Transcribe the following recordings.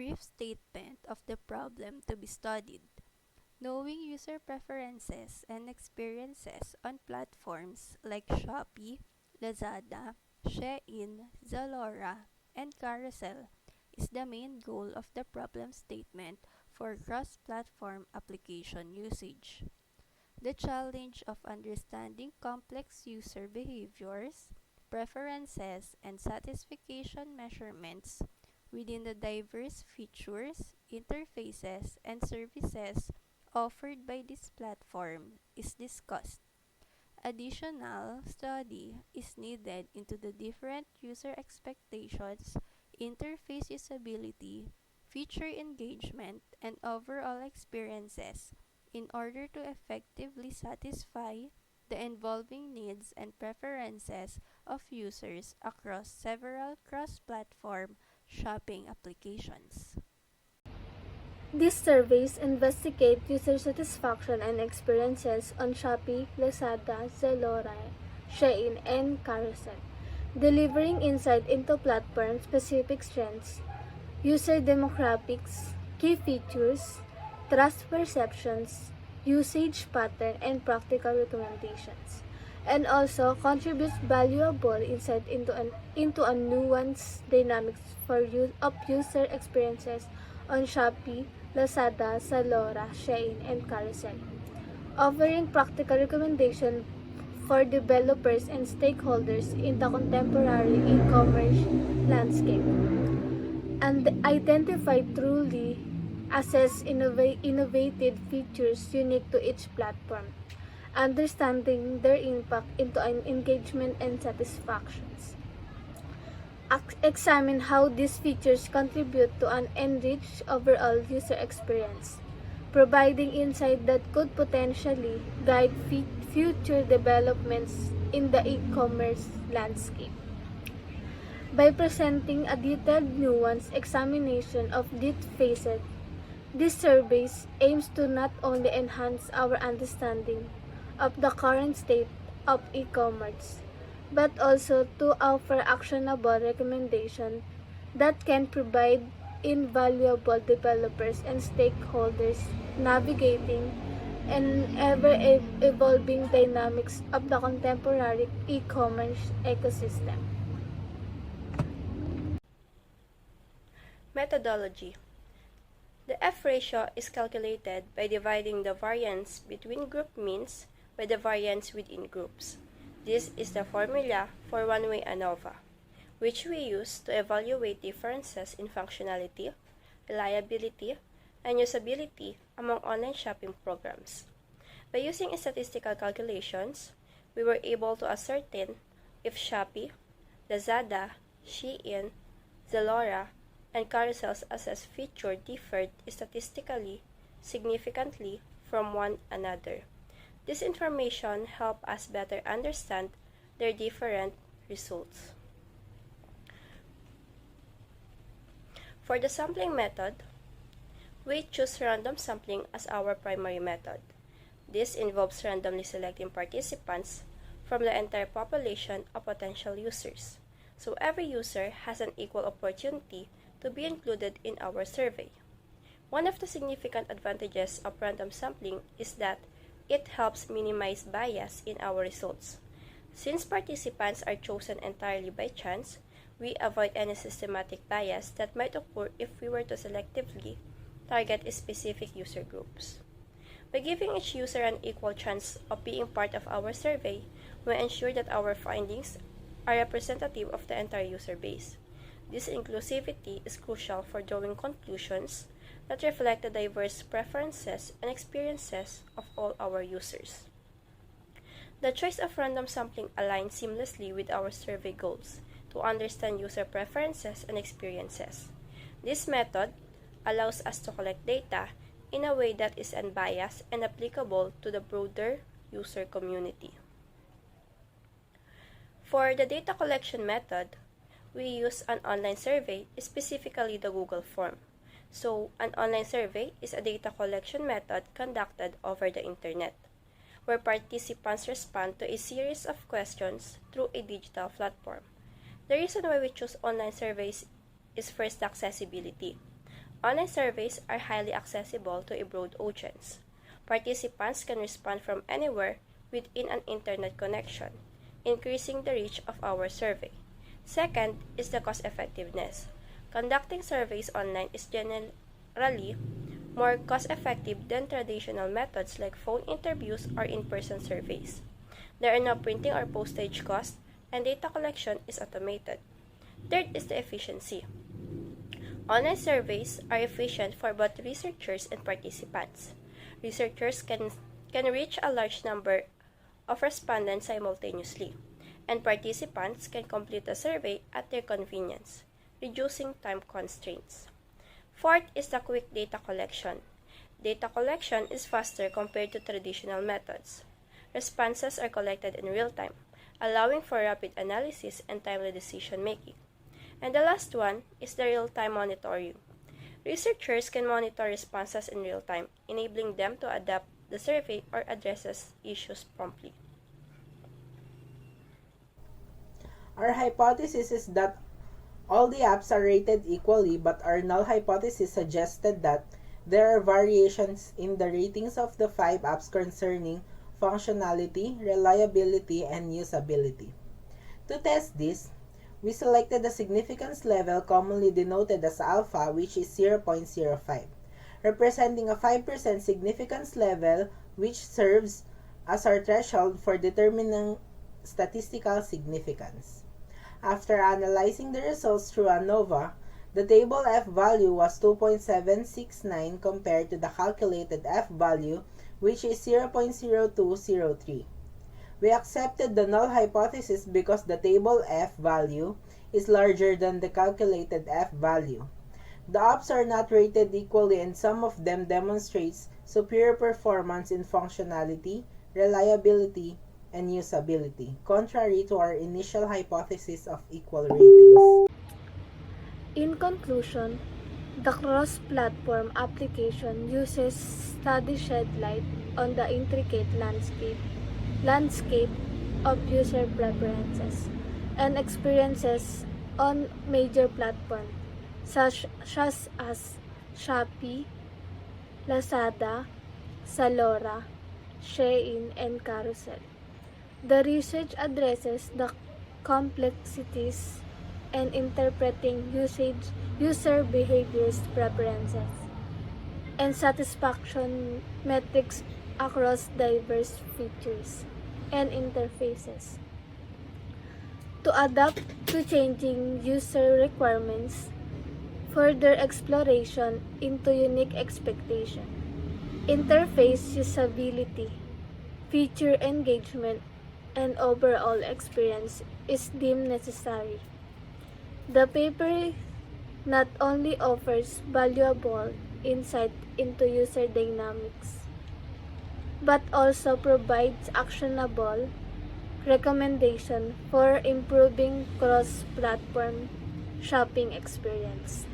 brief statement of the problem to be studied. Knowing user preferences and experiences on platforms like Shopee, Lazada, Shein, Zalora, and Carousel is the main goal of the problem statement for cross-platform application usage. The challenge of understanding complex user behaviors, preferences, and satisfaction measurements within the diverse features, interfaces, and services offered by this platform is discussed. Additional study is needed into the different user expectations, interface usability, feature engagement, and overall experiences in order to effectively satisfy the evolving needs and preferences of users across several cross-platform shopping applications. These surveys investigate user satisfaction and experiences on Shopee, Lazada, Zalora, Shein, and Carousel, delivering insight into platform-specific trends, user demographics, key features, trust perceptions, usage pattern, and practical recommendations, and also contributes valuable insight into a nuanced dynamics of user experiences on Shopee, Lazada, Zalora, Shein, and Carousel, offering practical recommendations for developers and stakeholders in the contemporary e-commerce landscape, and identify truly assess innovative features unique to each platform, understanding their impact into engagement and satisfactions. Examine how these features contribute to an enriched overall user experience, providing insight that could potentially guide future developments in the e-commerce landscape. By presenting a detailed, nuanced examination of these phases, this survey aims to not only enhance our understanding of the current state of e-commerce, but also to offer actionable recommendations that can provide invaluable developers and stakeholders navigating an ever-evolving dynamics of the contemporary e-commerce ecosystem. Methodology. The F ratio is calculated by dividing the variance between group means by the variance within groups. This is the formula for one-way ANOVA, which we use to evaluate differences in functionality, reliability, and usability among online shopping programs. By using statistical calculations, we were able to ascertain if Shopee, Lazada, Shein, Zalora, and Carousel's assessed feature differed statistically significantly from one another. This information helps us better understand their different results. For the sampling method, we choose random sampling as our primary method. This involves randomly selecting participants from the entire population of potential users, so every user has an equal opportunity to be included in our survey. One of the significant advantages of random sampling is that it helps minimize bias in our results. Since participants are chosen entirely by chance, we avoid any systematic bias that might occur if we were to selectively target specific user groups. By giving each user an equal chance of being part of our survey, we ensure that our findings are representative of the entire user base. This inclusivity is crucial for drawing conclusions that reflect the diverse preferences and experiences of all our users. The choice of random sampling aligns seamlessly with our survey goals to understand user preferences and experiences. This method allows us to collect data in a way that is unbiased and applicable to the broader user community. For the data collection method, we use an online survey, specifically the Google form. So, an online survey is a data collection method conducted over the internet, where participants respond to a series of questions through a digital platform. The reason why we choose online surveys is first accessibility. Online surveys are highly accessible to a broad audience. Participants can respond from anywhere within an internet connection, increasing the reach of our survey. Second is the cost effectiveness. Conducting surveys online is generally more cost-effective than traditional methods like phone interviews or in-person surveys. There are no printing or postage costs, and data collection is automated. Third is the efficiency. Online surveys are efficient for both researchers and participants. Researchers can reach a large number of respondents simultaneously, and participants can complete the survey at their convenience, reducing time constraints. Fourth is the quick data collection. Data collection is faster compared to traditional methods. Responses are collected in real time, allowing for rapid analysis and timely decision making. And the last one is the real-time monitoring. Researchers can monitor responses in real time, enabling them to adapt the survey or address issues promptly. Our hypothesis is that all the apps are rated equally, but our null hypothesis suggested that there are variations in the ratings of the 5 apps concerning functionality, reliability, and usability. To test this, we selected a significance level commonly denoted as alpha, which is 0.05, representing a 5% significance level which serves as our threshold for determining statistical significance. After analyzing the results through ANOVA, the table F value was 2.769 compared to the calculated F value, which is 0.0203. We accepted the null hypothesis because the table F value is larger than the calculated F value. The apps are not rated equally, and some of them demonstrates superior performance in functionality, reliability, and usability, contrary to our initial hypothesis of equal ratings. In conclusion, the cross-platform application uses study shed light on the intricate landscape of user preferences and experiences on major platforms such as Shopee, Lazada, Zalora, Shein, and Carousel. The research addresses the complexities and interpreting user behaviors, preferences, and satisfaction metrics across diverse features and interfaces. To adapt to changing user requirements, further exploration into unique expectation, interface usability, feature engagement, and overall experience is deemed necessary. The paper not only offers valuable insight into user dynamics, but also provides actionable recommendation for improving cross-platform shopping experience.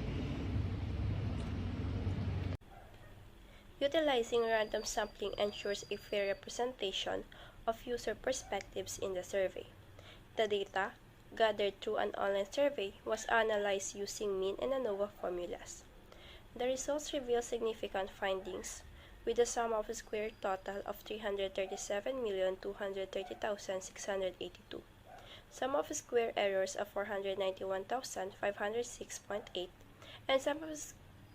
Utilizing random sampling ensures a fair representation of user perspectives in the survey. The data, gathered through an online survey, was analyzed using mean and ANOVA formulas. The results reveal significant findings, with a sum of square total of 337,230,682, sum of square errors of 491,506.8,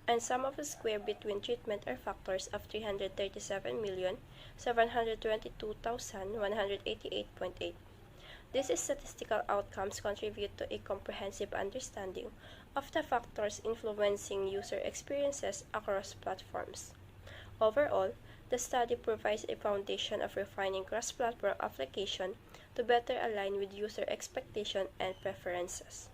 and sum of square between treatment or factors of 337,722,188.8. These statistical outcomes contribute to a comprehensive understanding of the factors influencing user experiences across platforms. Overall, the study provides a foundation of refining cross-platform application to better align with user expectation and preferences.